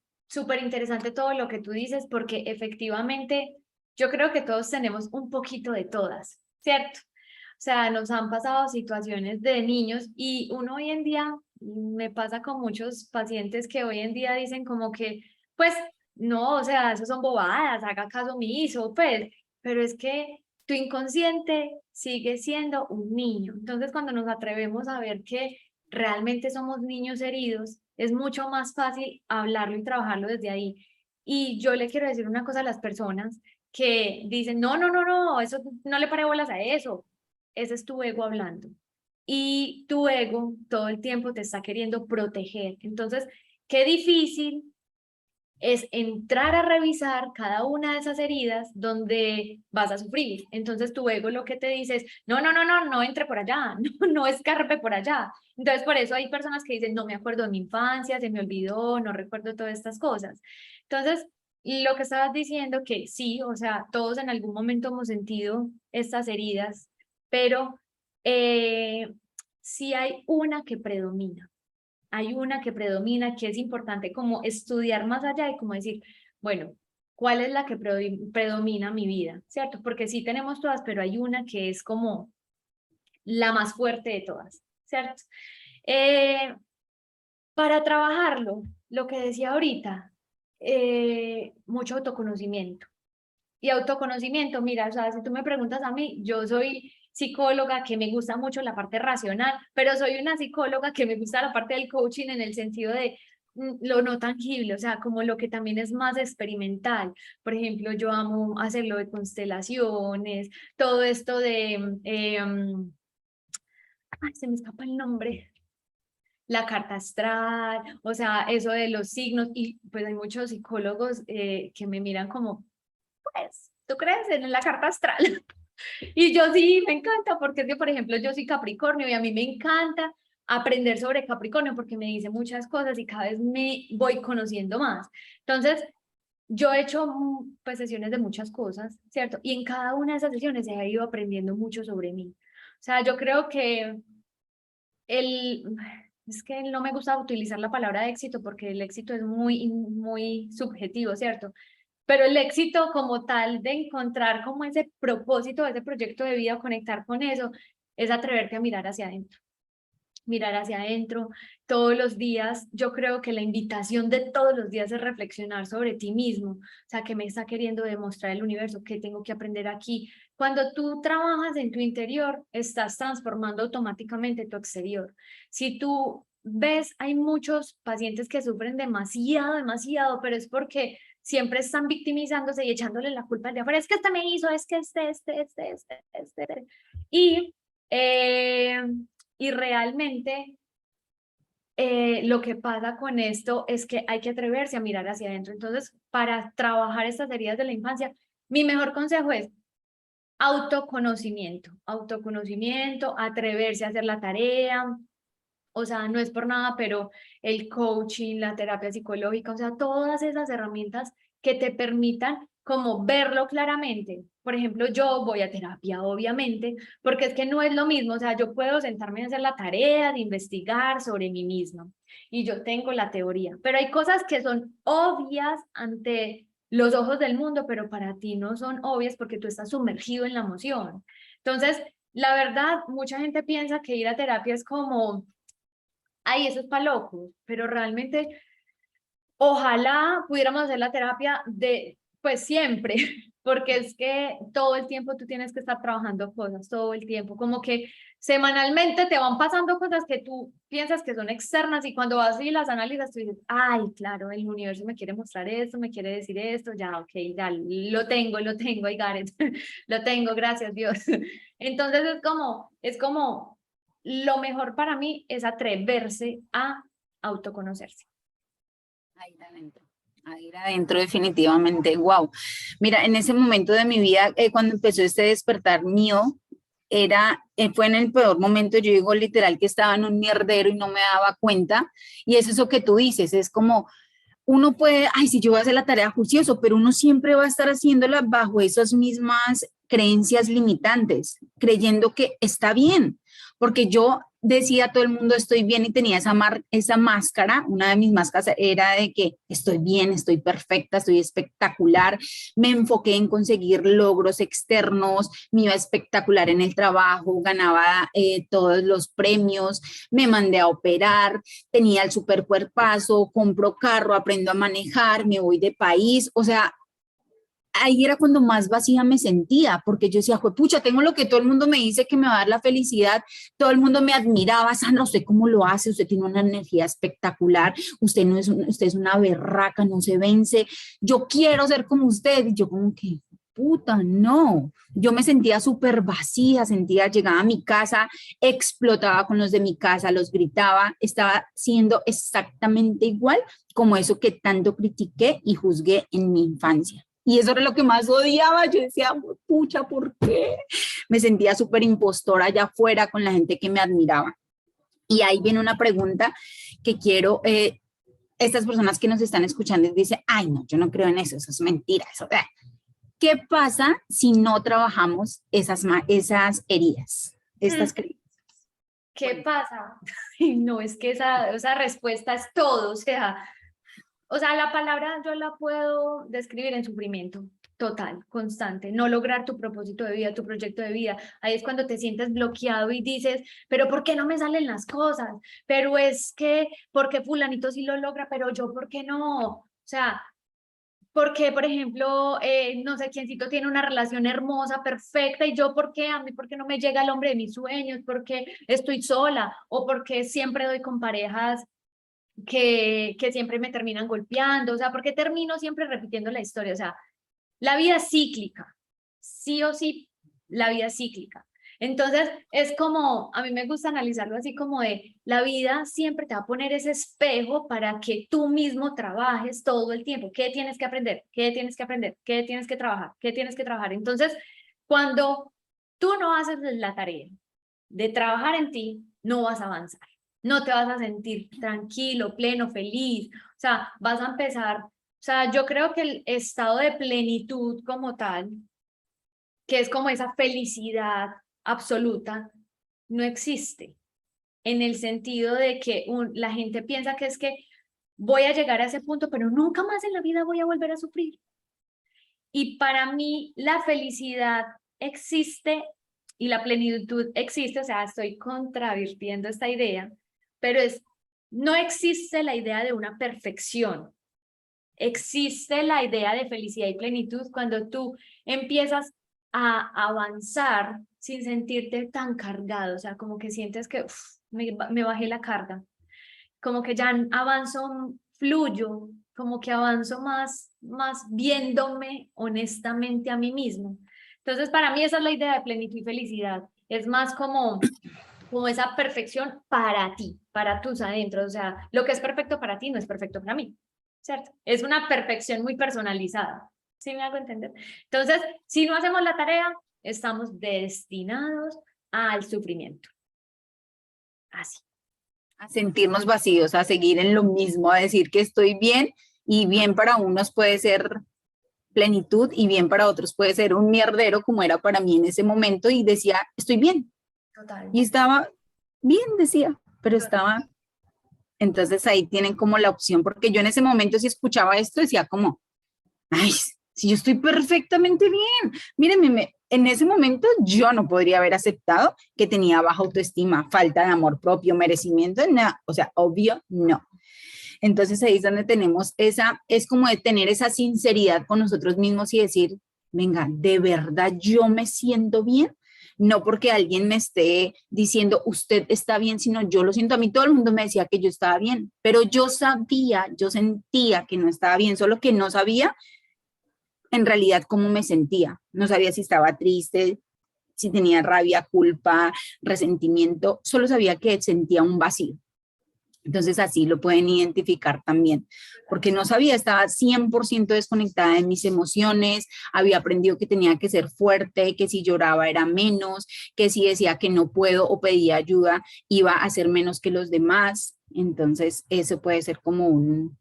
interesante todo lo que tú dices porque efectivamente yo creo que todos tenemos un poquito de todas, ¿cierto? O sea, nos han pasado situaciones de niños y uno hoy en día, me pasa con muchos pacientes que hoy en día dicen como que, pues, no, o sea, eso son bobadas, haga caso omiso, pues, pero es que tu inconsciente sigue siendo un niño. Entonces, cuando nos atrevemos a ver que realmente somos niños heridos, es mucho más fácil hablarlo y trabajarlo desde ahí. Y yo le quiero decir una cosa a las personas que dicen, no, no, no, no, eso no le pare bolas a eso. Ese es tu ego hablando. Y tu ego todo el tiempo te está queriendo proteger. Entonces, qué difícil es entrar a revisar cada una de esas heridas donde vas a sufrir. Entonces tu ego lo que te dice es, no, no, no, no, no entre por allá, no, no escarpe por allá. Entonces por eso hay personas que dicen, no me acuerdo de mi infancia, se me olvidó, no recuerdo todas estas cosas. Entonces, lo que estabas diciendo que sí, o sea, todos en algún momento hemos sentido estas heridas, pero sí hay una que predomina. Hay una que predomina, que es importante como estudiar más allá y como decir, bueno, ¿cuál es la que predomina mi vida? ¿Cierto? Porque sí tenemos todas, pero hay una que es como la más fuerte de todas, ¿cierto? Eh, para trabajarlo, lo que decía ahorita, mucho autoconocimiento. Y autoconocimiento, mira, o sea, si tú me preguntas a mí, yo soy psicóloga que me gusta mucho la parte racional, pero soy una psicóloga que me gusta la parte del coaching en el sentido de lo no tangible, o sea, como lo que también es más experimental. Por ejemplo, yo amo hacerlo de constelaciones, todo esto de, ay, se me escapa el nombre, la carta astral, o sea, eso de los signos, y pues hay muchos psicólogos que me miran como, pues, ¿tú crees en la carta astral? Y yo sí, me encanta, porque es que, por ejemplo, yo soy Capricornio y a mí me encanta aprender sobre Capricornio porque me dice muchas cosas y cada vez me voy conociendo más. Entonces, yo he hecho pues sesiones de muchas cosas, ¿cierto? Y en cada una de esas sesiones he ido aprendiendo mucho sobre mí. O sea, yo creo que el, es que no me gusta utilizar la palabra éxito porque el éxito es muy subjetivo, ¿cierto? Pero el éxito como tal de encontrar como ese propósito, ese proyecto de vida, conectar con eso, es atreverte a mirar hacia adentro. Mirar hacia adentro todos los días. Yo creo que la invitación de todos los días es reflexionar sobre ti mismo. O sea, ¿qué me está queriendo demostrar el universo? ¿Qué tengo que aprender aquí? Cuando tú trabajas en tu interior, estás transformando automáticamente tu exterior. Si tú ves, hay muchos pacientes que sufren demasiado, pero es porque siempre están victimizándose y echándole la culpa al de afuera. Es que este me hizo, es que este. Y eh, y realmente lo que pasa con esto es que hay que atreverse a mirar hacia adentro. Entonces, para trabajar estas heridas de la infancia, mi mejor consejo es autoconocimiento, atreverse a hacer la tarea. O sea, no es por nada, pero el coaching, la terapia psicológica, o sea, todas esas herramientas que te permitan como verlo claramente. Por ejemplo, yo voy a terapia, obviamente, porque es que no es lo mismo. O sea, yo puedo sentarme a hacer la tarea de investigar sobre mí misma y yo tengo la teoría, pero hay cosas que son obvias ante los ojos del mundo, pero para ti no son obvias porque tú estás sumergido en la emoción. Entonces, la verdad, mucha gente piensa que ir a terapia es como ay, eso es para locos, pero realmente ojalá pudiéramos hacer la terapia de, pues siempre, porque es que todo el tiempo tú tienes que estar trabajando cosas, todo el tiempo, como que semanalmente te van pasando cosas que tú piensas que son externas y cuando vas y las analizas tú dices, ay, claro, el universo me quiere mostrar esto, me quiere decir esto, ya, ok, ya, lo tengo, I got it, lo tengo, gracias Dios. Entonces es como, lo mejor para mí es atreverse a autoconocerse. A ir adentro definitivamente, wow. Mira, en ese momento de mi vida, cuando empezó este despertar mío, fue en el peor momento, yo digo literal que estaba en un mierdero y no me daba cuenta, y es eso que tú dices, es como, uno puede, ay, si yo voy a hacer la tarea juicioso, pero uno siempre va a estar haciéndola bajo esas mismas creencias limitantes, creyendo que está bien, porque yo decía a todo el mundo estoy bien y tenía esa máscara, una de mis máscaras era de que estoy bien, estoy perfecta, estoy espectacular, me enfoqué en conseguir logros externos, me iba espectacular en el trabajo, ganaba todos los premios, me mandé a operar, tenía el super cuerpazo, compro carro, aprendo a manejar, me voy de país, o sea, ahí era cuando más vacía me sentía, porque yo decía, pucha, tengo lo que todo el mundo me dice que me va a dar la felicidad, todo el mundo me admiraba, Sandra, ¿usted cómo lo hace? Usted tiene una energía espectacular, usted no es, usted es una berraca, no se vence, yo quiero ser como usted, y yo como que, puta, no. Yo me sentía súper vacía, llegaba a mi casa, explotaba con los de mi casa, los gritaba, estaba siendo exactamente igual como eso que tanto critiqué y juzgué en mi infancia. Y eso era lo que más odiaba. Yo decía, pucha, ¿por qué? Me sentía súper impostora allá afuera con la gente que me admiraba. Y ahí viene una pregunta que quiero, estas personas que nos están escuchando dicen, ay, no, yo no creo en eso es mentira. Eso, ¿qué pasa si no trabajamos esas heridas, estas creencias? ¿Qué pasa? Ay, no, es que esa respuesta es todo, o sea, la palabra yo la puedo describir en sufrimiento total, constante, no lograr tu propósito de vida, tu proyecto de vida. Ahí es cuando te sientes bloqueado y dices, pero ¿por qué no me salen las cosas? Pero es que, ¿por qué fulanito sí lo logra, pero yo por qué no? O sea, porque, por ejemplo, no sé quiéncito tiene una relación hermosa, perfecta, y yo, ¿por qué? A mí, ¿por qué no me llega el hombre de mis sueños? ¿Por qué estoy sola? ¿O porque siempre doy con parejas que siempre me terminan golpeando? O sea, ¿por qué termino siempre repitiendo la historia? O sea, la vida es cíclica, sí o sí, la vida es cíclica. Entonces, es como, a mí me gusta analizarlo así como de, la vida siempre te va a poner ese espejo para que tú mismo trabajes todo el tiempo. ¿Qué tienes que aprender? ¿Qué tienes que aprender? ¿Qué tienes que trabajar? ¿Qué tienes que trabajar? Entonces, cuando tú no haces la tarea de trabajar en ti, no vas a avanzar. No te vas a sentir tranquilo, pleno, feliz. O sea, vas a empezar. O sea, yo creo que el estado de plenitud como tal, que es como esa felicidad absoluta, no existe, en el sentido de que la gente piensa que es que voy a llegar a ese punto, pero nunca más en la vida voy a volver a sufrir. Y para mí la felicidad existe y la plenitud existe, o sea, estoy contravirtiendo esta idea, pero no existe la idea de una perfección. Existe la idea de felicidad y plenitud cuando tú empiezas a avanzar sin sentirte tan cargado, o sea, como que sientes que me bajé la carga, como que ya avanzo, fluyo, como que avanzo más viéndome honestamente a mí mismo. Entonces, para mí esa es la idea de plenitud y felicidad. Es más como esa perfección para ti, para tus adentros. O sea, lo que es perfecto para ti no es perfecto para mí, ¿cierto? Es una perfección muy personalizada. ¿Sí me hago entender? Entonces, si no hacemos la tarea, estamos destinados al sufrimiento. Así. A sentirnos vacíos, a seguir en lo mismo, a decir que estoy bien, y bien para unos puede ser plenitud y bien para otros puede ser un mierdero, como era para mí en ese momento, y decía, estoy bien. Total. Y estaba bien, decía, pero estaba. Entonces ahí tienen como la opción, porque yo en ese momento si escuchaba esto decía como, ay, si yo estoy perfectamente bien. Mírenme, en ese momento yo no podría haber aceptado que tenía baja autoestima, falta de amor propio, merecimiento, nada. O sea, obvio, no. Entonces ahí es donde tenemos es como de tener esa sinceridad con nosotros mismos y decir, venga, ¿de verdad yo me siento bien? No porque alguien me esté diciendo, usted está bien, sino yo lo siento. A mí todo el mundo me decía que yo estaba bien, pero yo sabía, yo sentía que no estaba bien, solo que no sabía en realidad cómo me sentía. No sabía si estaba triste, si tenía rabia, culpa, resentimiento, solo sabía que sentía un vacío. Entonces así lo pueden identificar también, porque no sabía, estaba 100% desconectada de mis emociones, había aprendido que tenía que ser fuerte, que si lloraba era menos, que si decía que no puedo o pedía ayuda iba a ser menos que los demás. Entonces eso puede ser como un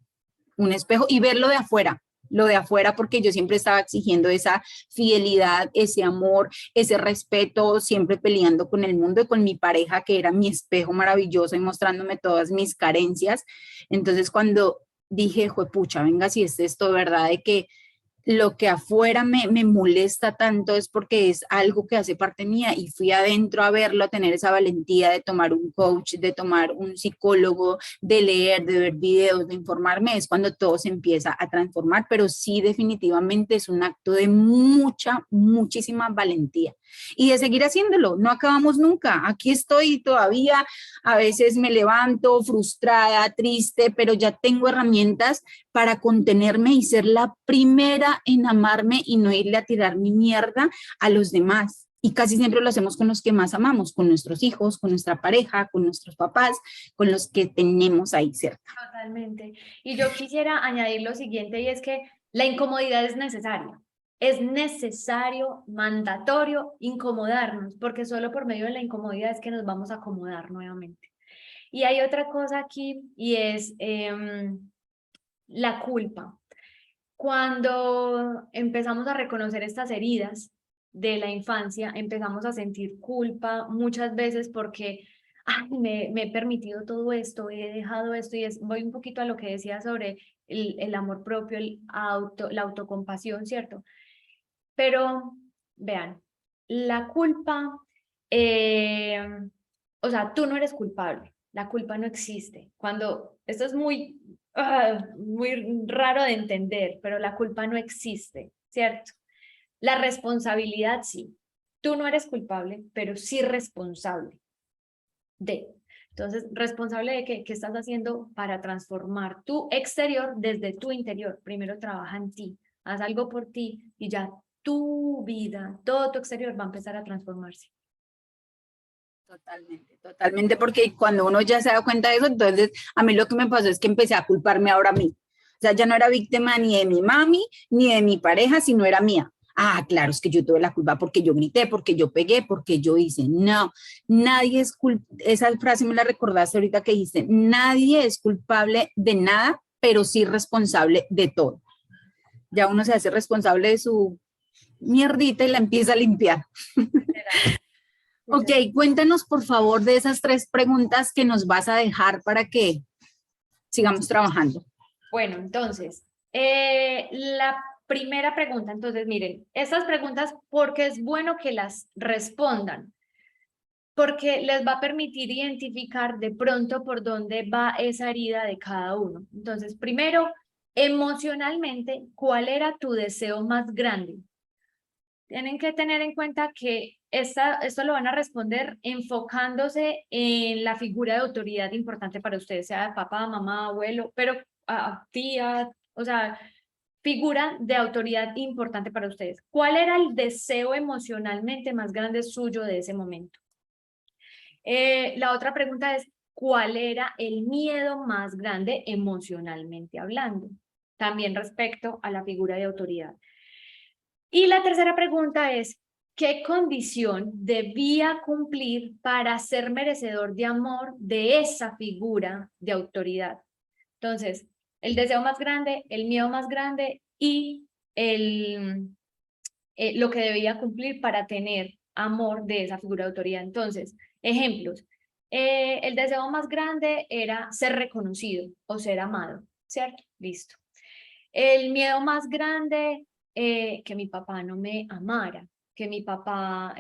espejo y verlo de afuera, lo de afuera, porque yo siempre estaba exigiendo esa fidelidad, ese amor, ese respeto, siempre peleando con el mundo y con mi pareja, que era mi espejo maravilloso y mostrándome todas mis carencias. Entonces, cuando dije, juepucha, venga, si es esto, ¿verdad? De que lo que afuera me molesta tanto es porque es algo que hace parte mía, y fui adentro a verlo, a tener esa valentía de tomar un coach, de tomar un psicólogo, de leer, de ver videos, de informarme, es cuando todo se empieza a transformar, pero sí definitivamente es un acto de muchísima valentía. y de seguir haciéndolo. No acabamos nunca. Aquí estoy todavía, a veces me levanto frustrada, triste, pero ya tengo herramientas para contenerme y ser la primera en amarme y no irle a tirar mi mierda a los demás. Y casi siempre lo hacemos con los que más amamos, con nuestros hijos, con nuestra pareja, con nuestros papás, con los que tenemos ahí cerca. Totalmente. Y yo quisiera añadir lo siguiente, y es que la incomodidad es necesaria. Es necesario, mandatorio, incomodarnos, porque solo por medio de la incomodidad es que nos vamos a acomodar nuevamente. Y hay otra cosa aquí, y es la culpa. Cuando empezamos a reconocer estas heridas de la infancia, empezamos a sentir culpa muchas veces porque ay, me he permitido todo esto, he dejado esto, y voy un poquito a lo que decía sobre el amor propio, la autocompasión, ¿cierto? Pero vean, la culpa, o sea, tú no eres culpable, la culpa no existe. Cuando, esto es muy raro de entender, pero la culpa no existe, ¿cierto? La responsabilidad sí. Tú no eres culpable, pero sí responsable de. Entonces, responsable de qué estás haciendo para transformar tu exterior desde tu interior. Primero trabaja en ti, haz algo por ti y ya tu vida, todo tu exterior va a empezar a transformarse. Totalmente, totalmente, porque cuando uno ya se da cuenta de eso, entonces a mí lo que me pasó es que empecé a culparme ahora a mí. O sea, ya no era víctima ni de mi mami, ni de mi pareja, sino era mía. Ah, claro, es que yo tuve la culpa porque yo grité, porque yo pegué, porque yo hice. No, nadie es culpable. Esa frase me la recordaste ahorita que dijiste, nadie es culpable de nada, pero sí responsable de todo. Ya uno se hace responsable de su mierdita y la empieza a limpiar. Ok, cuéntanos por favor de esas 3 preguntas que nos vas a dejar para que sigamos trabajando. Bueno, entonces, la primera pregunta, entonces miren, estas preguntas, porque es bueno que las respondan, porque les va a permitir identificar de pronto por dónde va esa herida de cada uno. Entonces, primero, emocionalmente, ¿cuál era tu deseo más grande? Tienen que tener en cuenta que esto lo van a responder enfocándose en la figura de autoridad importante para ustedes, sea papá, mamá, abuelo, pero tía, o sea, figura de autoridad importante para ustedes. ¿Cuál era el deseo emocionalmente más grande suyo de ese momento? La otra pregunta es, ¿cuál era el miedo más grande emocionalmente hablando? También respecto a la figura de autoridad. Y la tercera pregunta es, ¿qué condición debía cumplir para ser merecedor de amor de esa figura de autoridad? Entonces, el deseo más grande, el miedo más grande y lo que debía cumplir para tener amor de esa figura de autoridad. Entonces, ejemplos. El deseo más grande era ser reconocido o ser amado, ¿cierto? Listo. El miedo más grande, que mi papá no me amara, que mi papá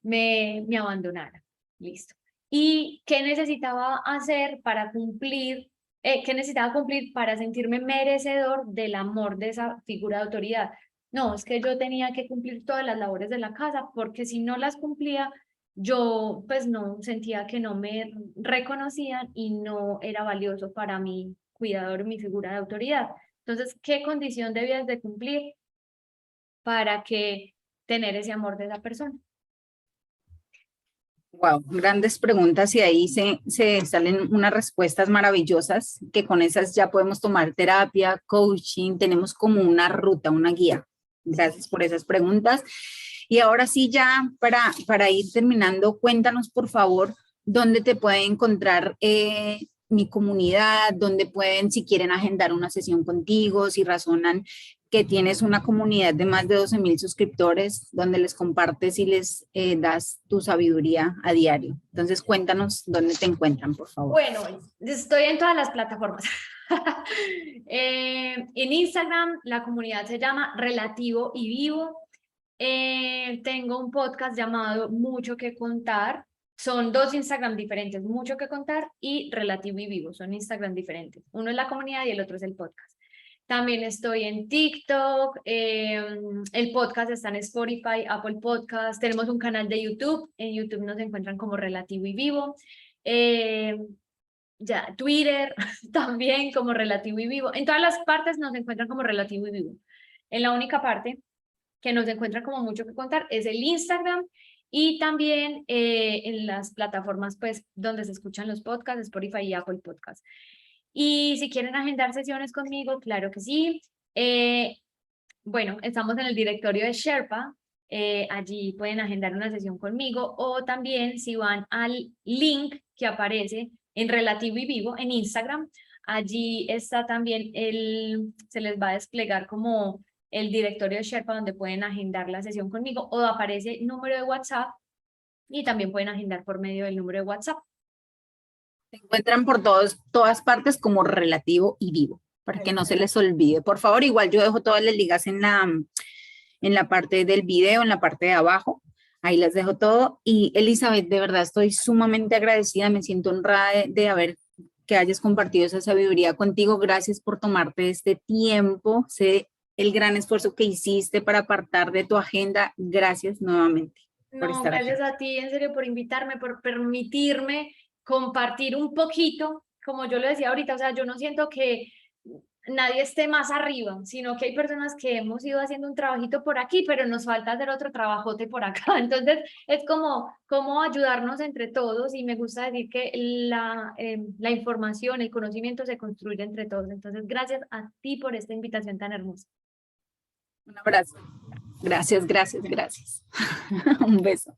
me abandonara. Listo. ¿Y qué necesitaba hacer para cumplir, qué necesitaba cumplir para sentirme merecedor del amor de esa figura de autoridad? No, es que yo tenía que cumplir todas las labores de la casa, porque si no las cumplía, yo pues no sentía que no me reconocían y no era valioso para mi cuidador, mi figura de autoridad. Entonces, ¿qué condición debías de cumplir para que tener ese amor de esa persona? Wow, grandes preguntas y ahí se salen unas respuestas maravillosas que con esas ya podemos tomar terapia, coaching, tenemos como una ruta, una guía. Gracias por esas preguntas. Y ahora sí, ya para ir terminando, cuéntanos por favor dónde te puede encontrar mi comunidad, dónde pueden, si quieren agendar una sesión contigo, si razonan que tienes una comunidad de más de 12,000 suscriptores, donde les compartes y les das tu sabiduría a diario. Entonces, cuéntanos dónde te encuentran, por favor. Bueno, estoy en todas las plataformas. En Instagram, la comunidad se llama Relativo y Vivo. Tengo un podcast llamado Mucho que Contar. Son 2 Instagram diferentes, Mucho que Contar y Relativo y Vivo. Son Instagram diferentes. Uno es la comunidad y el otro es el podcast. También estoy en TikTok, el podcast está en Spotify, Apple Podcast, tenemos un canal de YouTube, en YouTube nos encuentran como Relativo y Vivo, ya Twitter también como Relativo y Vivo, en todas las partes nos encuentran como Relativo y Vivo. En la única parte que nos encuentran como mucho que contar es el Instagram y también en las plataformas pues donde se escuchan los podcasts, Spotify y Apple Podcast. Y si quieren agendar sesiones conmigo, claro que sí. Bueno, estamos en el directorio de Sherpa, allí pueden agendar una sesión conmigo o también si van al link que aparece en Relativo y Vivo en Instagram, allí está también se les va a desplegar como el directorio de Sherpa donde pueden agendar la sesión conmigo o aparece el número de WhatsApp y también pueden agendar por medio del número de WhatsApp. Se encuentran por todas partes como Relativo y Vivo, para que no se les olvide. Por favor, igual yo dejo todas las ligas en la parte del video, en la parte de abajo. Ahí les dejo todo. Y Elizabeth, de verdad estoy sumamente agradecida, me siento honrada de que hayas compartido esa sabiduría contigo. Gracias por tomarte este tiempo. Sé el gran esfuerzo que hiciste para apartar de tu agenda. Gracias nuevamente por No, estar aquí. gracias a ti, en serio, por invitarme, por permitirme compartir un poquito, como yo lo decía ahorita, o sea, yo no siento que nadie esté más arriba, sino que hay personas que hemos ido haciendo un trabajito por aquí, pero nos falta hacer otro trabajote por acá. Entonces, es como ayudarnos entre todos y me gusta decir que la información, el conocimiento se construye entre todos. Entonces, gracias a ti por esta invitación tan hermosa. Un abrazo. Gracias, gracias, gracias. Un beso.